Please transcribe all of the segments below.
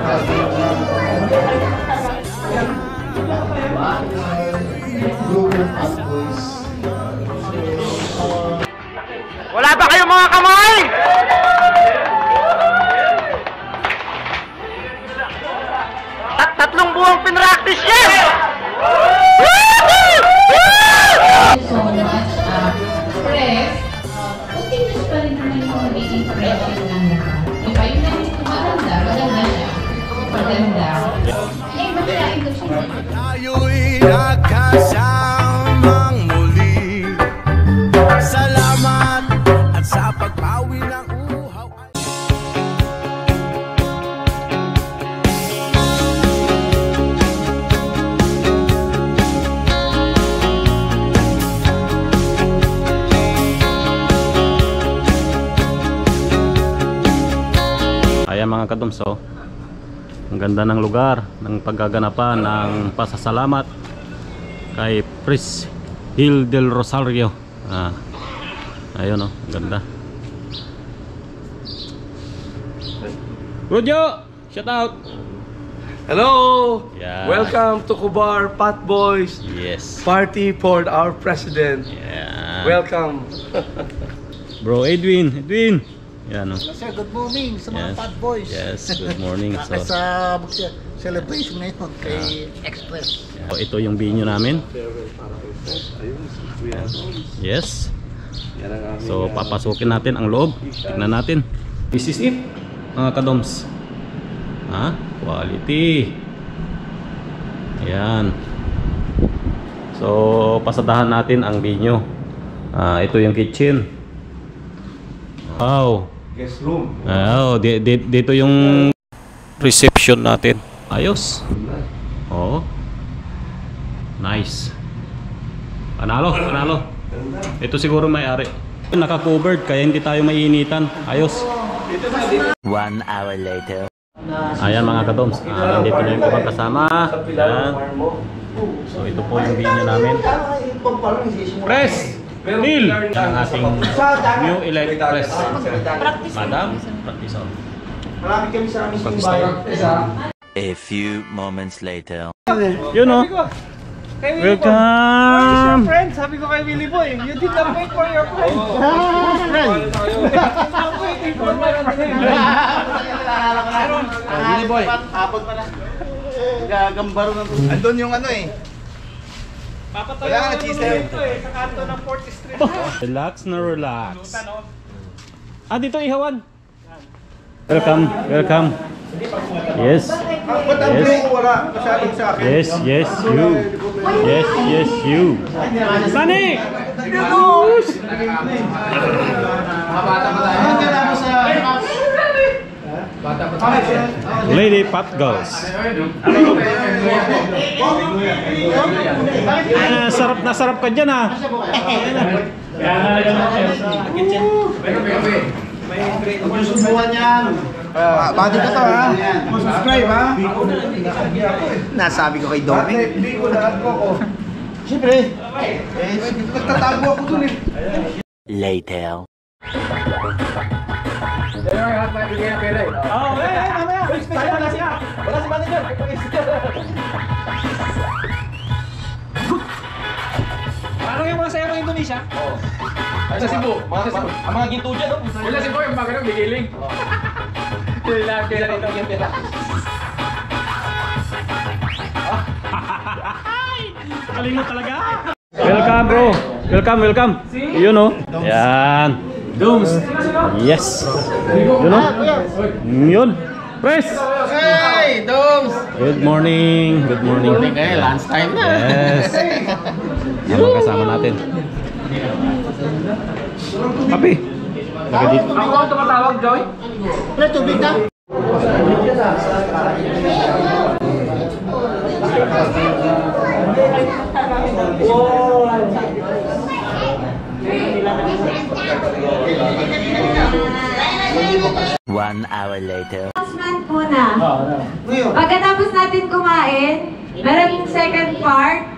Wala ba kayong mga kamay? Tatlong buwang pinractice yan! So much, press, continuous pa rin naman yung magiging impression ng lahat. Diba? Yung namin maganda, maganda siya. Maganda. Eh, maglaing ko siya. Tayo'y nagkasamang muli. Salamat at sa pagpawi ng uhaw. Ayan mga kadumso, ang ganda ng lugar ng paggaganapan ng pasasalamat kay Pris Hill del Rosario. Ayun o, ganda. Rodyo, shout out. Hello! Yeah. Welcome to Kubar Pat Boys. Yes. Party for our president. Yeah. Welcome. Bro Edwin. Yan o. Sir, good morning sa mga Yes. Fat Boys. Yes, good morning. So, Sa celebration ngayon kay Express. so ito yung venue namin. Yes. So papasukin natin ang loob. Tignan natin. This is it, mga kadoms. Quality. Ayan. So pasadahan natin ang venue. Ito yung kitchen. Wow. Guest room. Dito yung reception natin. Ayos. Oo. Nice. Panalo. Ito siguro may-ari. Naka-covered kaya hindi tayo maiinitan. Ayos. 1 hour later. Ayan mga kadoms. Nandito na yung ibang kasama. Ayan. So ito po yung venue namin. Press! Neil! Ang ating new elect press. Madam, practice on. Marami kami sa aming bayan. A few moments later. Yun o. Welcome! Friend, sabi ko kay Willie Boy, you did not wait for your friend. Friend! I'm waiting for my friend. Willie Boy. Hapon pa na. Gagambaro na. Andun yung ano eh. Papatayo Wala na nga, cheese dito eh, sa kanto ng 40th Street. Relax na relax. Dito ihawan. Welcome. Yes. Ba't ang blue ko wala? Masyadong sa akin. Yes, you. Sani! Lady Pat Girls. Sarap na sarap ka dyan Susubuhan yan. Bati ka to ha. Subscribe ha. Nasabi ko kay Domi. Hindi ko lahat ko. Siyempre. Nagtatago ako dun eh. Later. Ano yung mga sayo ng Indonesia? Ay, sa Cebu. Ang mga ginto dyan, no? Wala si Boy, yung mga ganun, bigiling. Kailan ito yung pera. Kalingot talaga. Welcome bro. Welcome. Yun o. Yan. Dooms. Yes. Yun o. Yun. Press. Hey, Doms! Good morning. Okay, lunch time na. Yes. Yan ang kasama natin. Kape. Lagay dito. Ako ang tumatawag, Joy? Wala tubig na. One hour later. Announcement muna. Pagkatapos natin kumain, meron second part.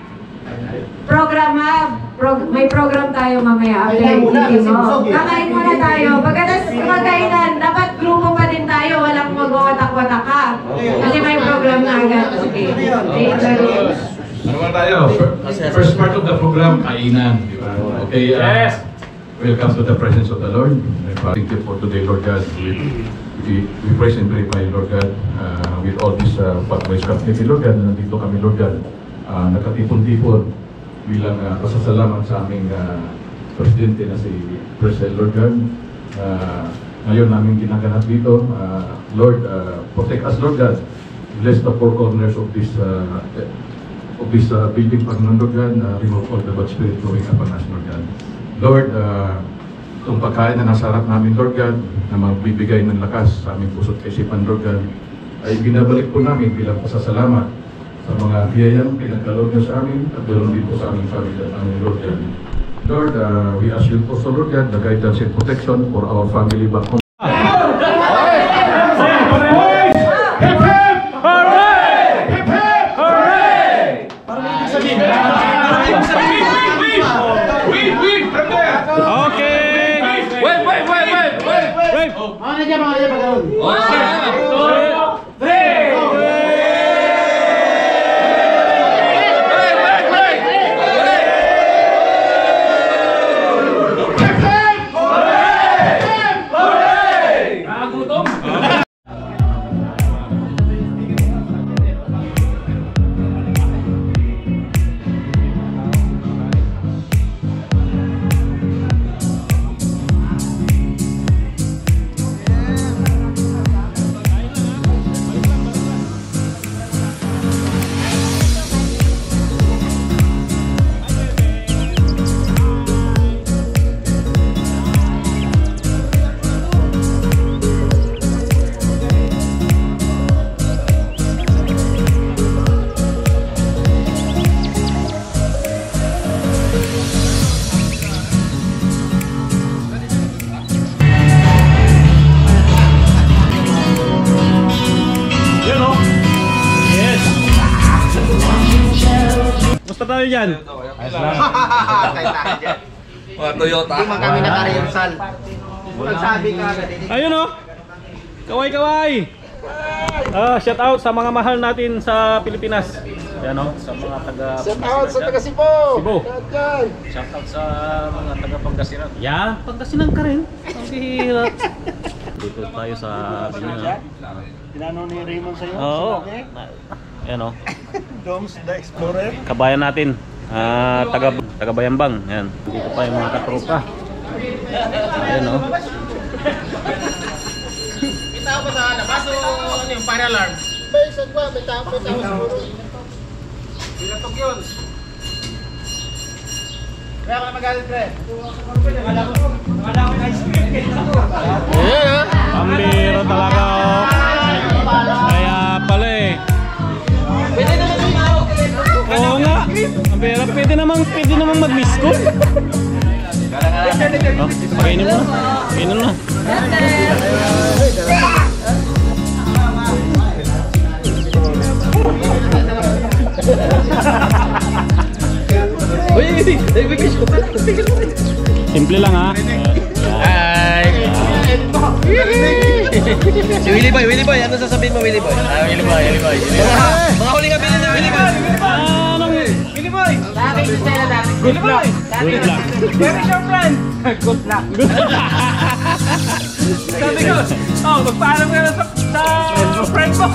May program tayo mamaya after eating mo. Kakain muna tayo. Pagkatapos kumagainan, dapat grupo pa din tayo. Walang magwawatak-watak ka. Kasi may program na agad. Okay. Ano ba tayo? First part of the program, kainan. Di ba? Okay, Yes! welcome to the presence of the Lord. Thank you for today, Lord God. We praise and glorify you, Lord God, with all these pathways community, Lord God. Nandito kami, Lord God, nakatipon-tipon bilang pasasalamat sa aming presidente na si President, Lord God. Ngayon namin ginaganap dito, Lord, protect us, Lord God. Bless the four corners of this building, Panginoon, Lord God. Remove all the bad spirit going upon us, Lord God. Lord, itong pagkain na nasa harap namin, Lord God, na magbibigay ng lakas sa aming puso't kaisipan, Lord God, ay binabalik po namin bilang pasasalamat sa mga biyayang pinagkaloob niyo sa amin at ganoon din po sa aming family at aming Lord God. Lord, we ask you also, Lord God, the guidance and protection for our family back home. Musta tayo dyan? Mga Toyota. Hindi man kami naka-rehearsal. Nagsabi ka agad. Ayun o! Kaway-kaway! Shout out sa mga mahal natin sa Pilipinas. Ayan o, sa mga taga... Shout out sa taga Cebu! Cebu! Shout out sa mga taga Pangasinan. Yan, Pangasinan ka rin. Ang bihira. Dito tayo sa Binyo. Tinanong ni Raymond sa'yo? Oo. Ayan o. Doms the Explorer. Kabayan natin. Taga Bayambang. Ayan. Dito pa yung mga katropa. Ayan o. Kita ko sa labas o ano yung fire alarm? May sagwa, may tao siguro. Bilatok yun. Kaya ka na magalit, pre. Pambiro talaga o. Kaya pala eh. Pwede naman yung Oo nga. Ang pera, pwede namang mag-miss call. Pakainin mo na. Pakainin mo na. Simple lang ha. Si Willie Boy, ano sasabihin mo, Willie Boy? Willie Boy. Mga huling kabilin ng Willie Boy. Willie Boy! Good luck. Good luck. Where is your friend? Good luck. Sabi ko, magpaalam ka na sa friend mo.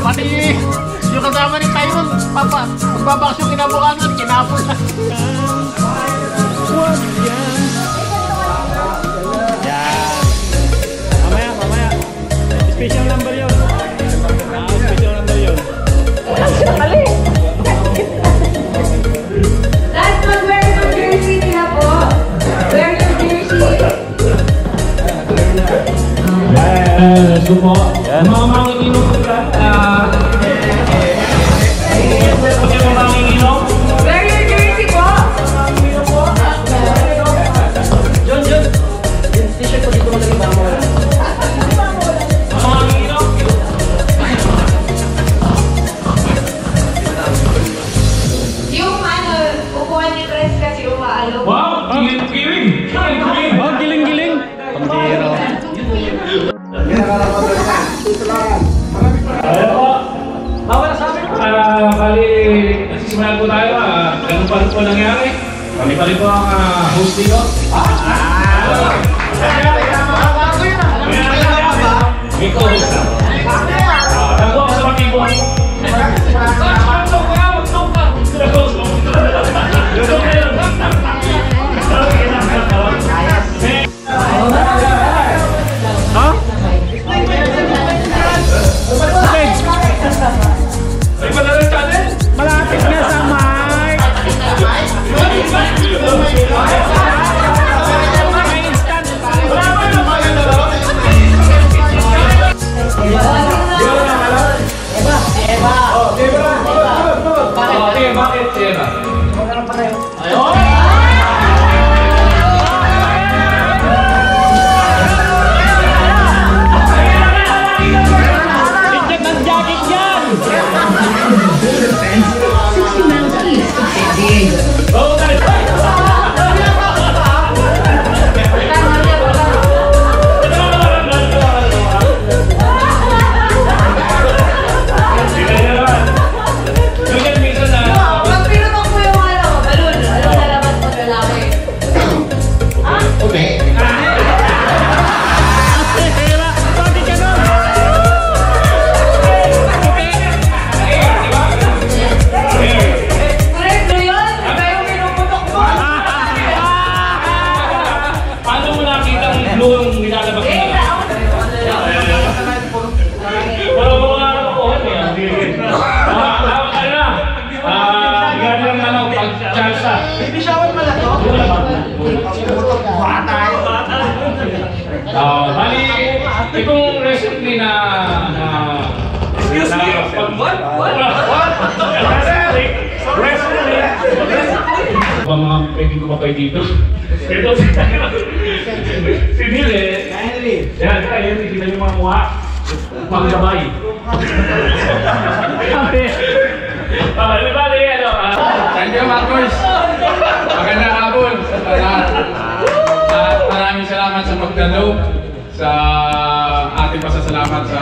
Pati yung kasama ni Tyron, magbabaks yung kinabukan at kinapon na. Yeah. Mamaya. Special number yun. Special number yun. Last one, wear your jersey nila po. Wear your jersey. Let's go po. Mga manginginom ko ka. Mga manginginom. Wear your jersey po. John. Yung t-shirt ko dito mo naging bamo. Mga manginginom. Yung upuan ni Chris kasi umaalok. Wow! Giling-giling! Oh, giling-giling. Pambiro. simulan po tayo. Ganun pa rin po nangyari. Kami pa rin po ang host dito. May co-host na. Tango ako sa mga ibo. Malapit nga sa mic. Bigyan ng jacket yan. 60 miles east of San Diego. Bali, itong recently na excuse me, what? Recently? Ba mga pwede ko pa kayo dito? Ito si Nile. Yan, kaya kita yung mga mukha. Panggabay. Bali, ano? Thank you, Marcos. Magandang hapon sa lahat. At maraming salamat sa pagdalo, sa ating pasasalamat sa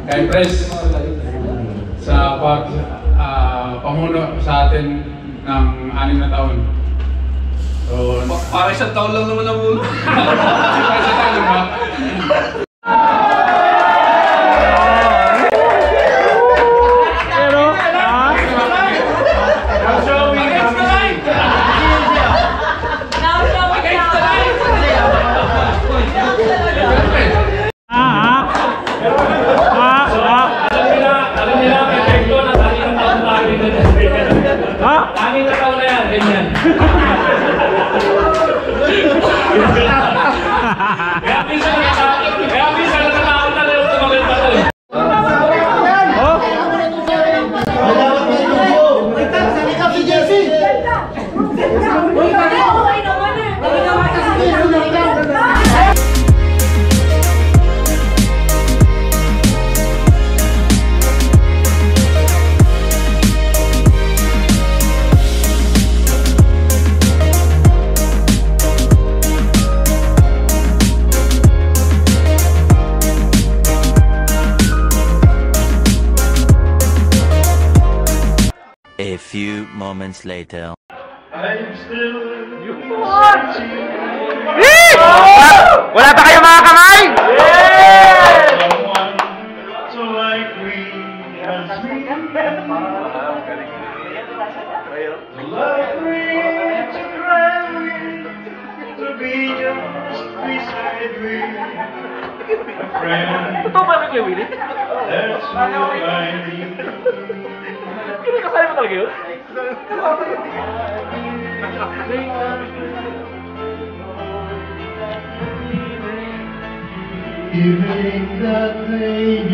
kay Pres sa pamuno sa atin ng 6 na taon. So, Para isang taon lang naman ang muna. para sa taon ba? A few moments later. Wala pa kayo mga kamay? Totoo ba kay Willie? Kasali mo talaga yun? Giving the thing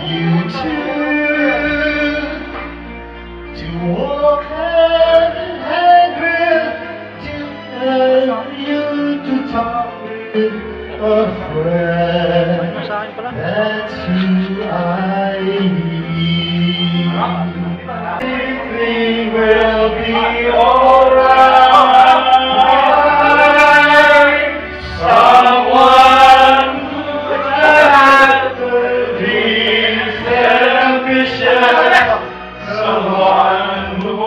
you choose to walk hand in hand with, to help you to talk with a friend. That's who I need. Everything will be alright. Someone who has dreams and ambitions. Someone who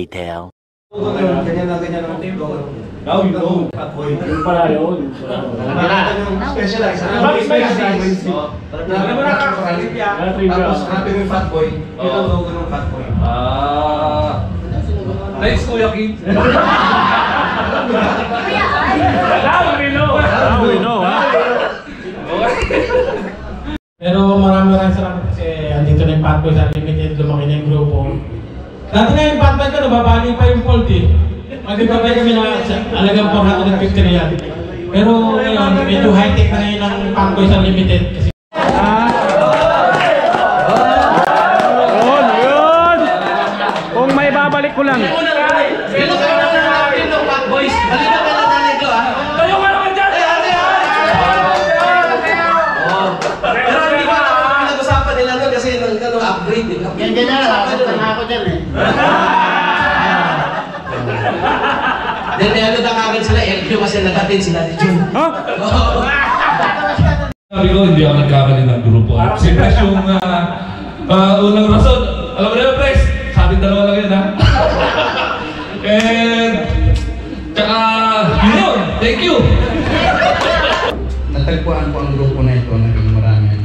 later. Ganyan lang Now you know. Yung pala yun. Specialize. Alam mo na trivia. Tapos hanapin mo yung fat boy. Yun ang logo ng fat boy. Thanks, Kuya Kim. Now we know. Now we know, ha? Pero maraming salamat kasi andito na yung Fatboys Unlimited, lumaki na yung grupo. Dati nga yung Fatboys ko, nababali pa yung Fold eh. Magbibabay kami na alagang 450 riyal. Pero ngayon, medyo high-tech na ngayon ang Fatboys Unlimited. Kasi Yun! Kung may babalik ko lang. Pero kayo na natin ng fat boys. Halina ka lang natin ito ah. Kayo ka naman dyan! Pero hindi ko alam kung pinag-usapan nila nun kasi upgrade eh. yan na, nasaktan na ako dyan eh. Then may ano na kagad sila, LQ kasi nag-attend sila ni Jun. Sabi ko, hindi ako nagkamali ng grupo. Siyempre yung unang rason, alam mo na yun, Pres? Sa ating dalawa lang yun, ha? And, tsaka, yun, thank you! Natagpuan ko ang grupo na ito, naging maraming...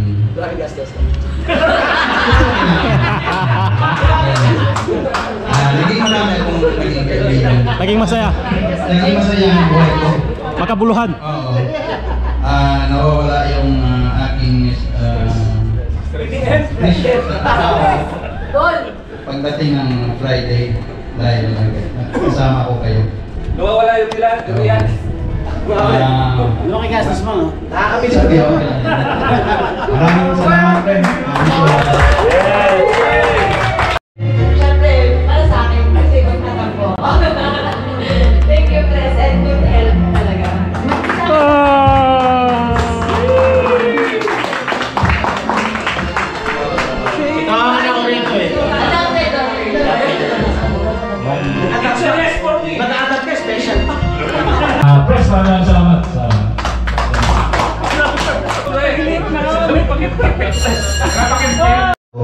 naging marami akong naging kaibigan. Naging masaya. Naging masaya ang buhay ko. Makabuluhan. Oo. Nawawala yung aking pressure sa tao. Pagdating ng Friday, dahil kasama ko kayo. Nawawala yung ilan? Laki gastos mo, no? Nakakabili ko yun. Maraming salamat, friend. Siyempre, para sa akin, kasi magtatag po. Thank you, Pres, and good help talaga. Ikaw ako rito eh. Mata-atat ka, special pa. Pres, maraming salamat sa...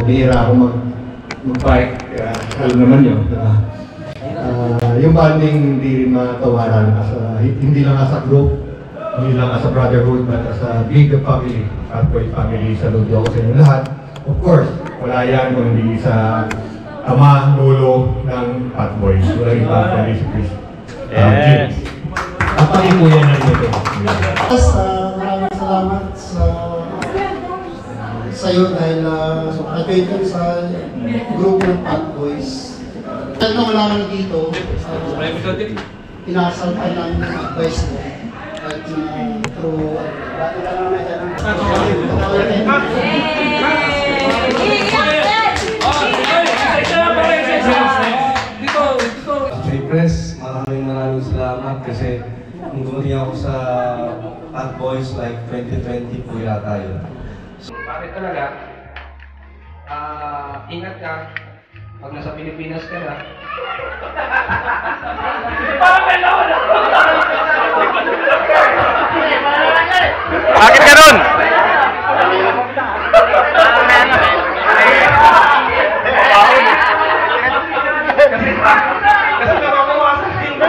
Bihira ako mag-bike, alam naman yun. Yung bonding hindi rin matawaran, hindi lang as a group, hindi lang as a brotherhood, but as a big family, Fatboy family. Saludo ako sa inyo lahat. Of course, wala yan kung hindi sa ama, lolo ng Fatboy. Wala yung Fatboy si Chris. Yes. At pakipuyan na rin ito. Maraming salamat sa iyo dahil nag-join sa grupo ng Fatboys. Dahil na wala kami dito, inasalpan namin ng advice mo. At through... Kay Pres, maraming salamat kasi nung dumating ako sa Fatboys like 2020 po yata yun. Bakit talaga? Ingat ka. Pag nasa Pilipinas ka na. Bakit ganun?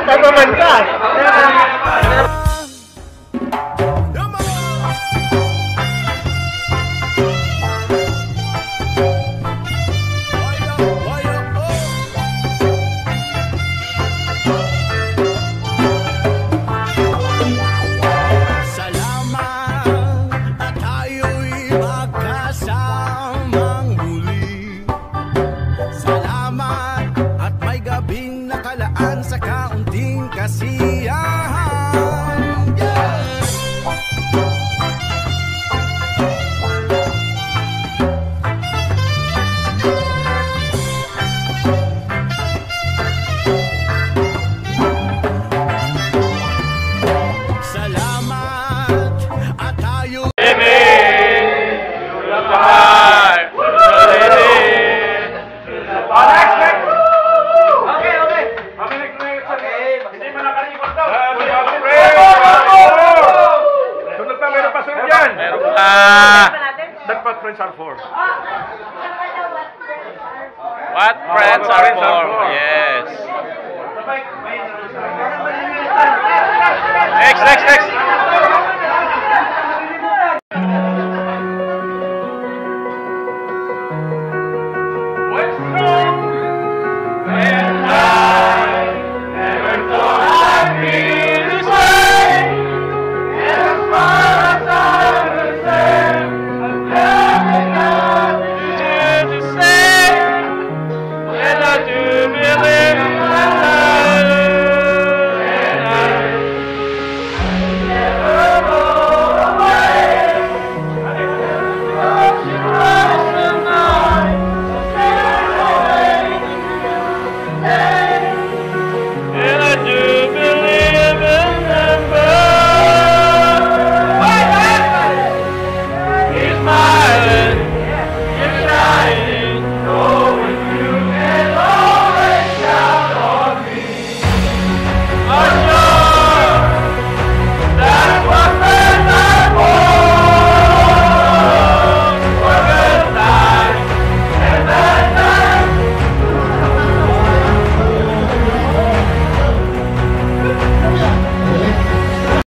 Nagpaman ka! Sa kaunting kasiyahan, yeah. Salamat at tayo That's what friends are for. What friends are for? Yes. Next.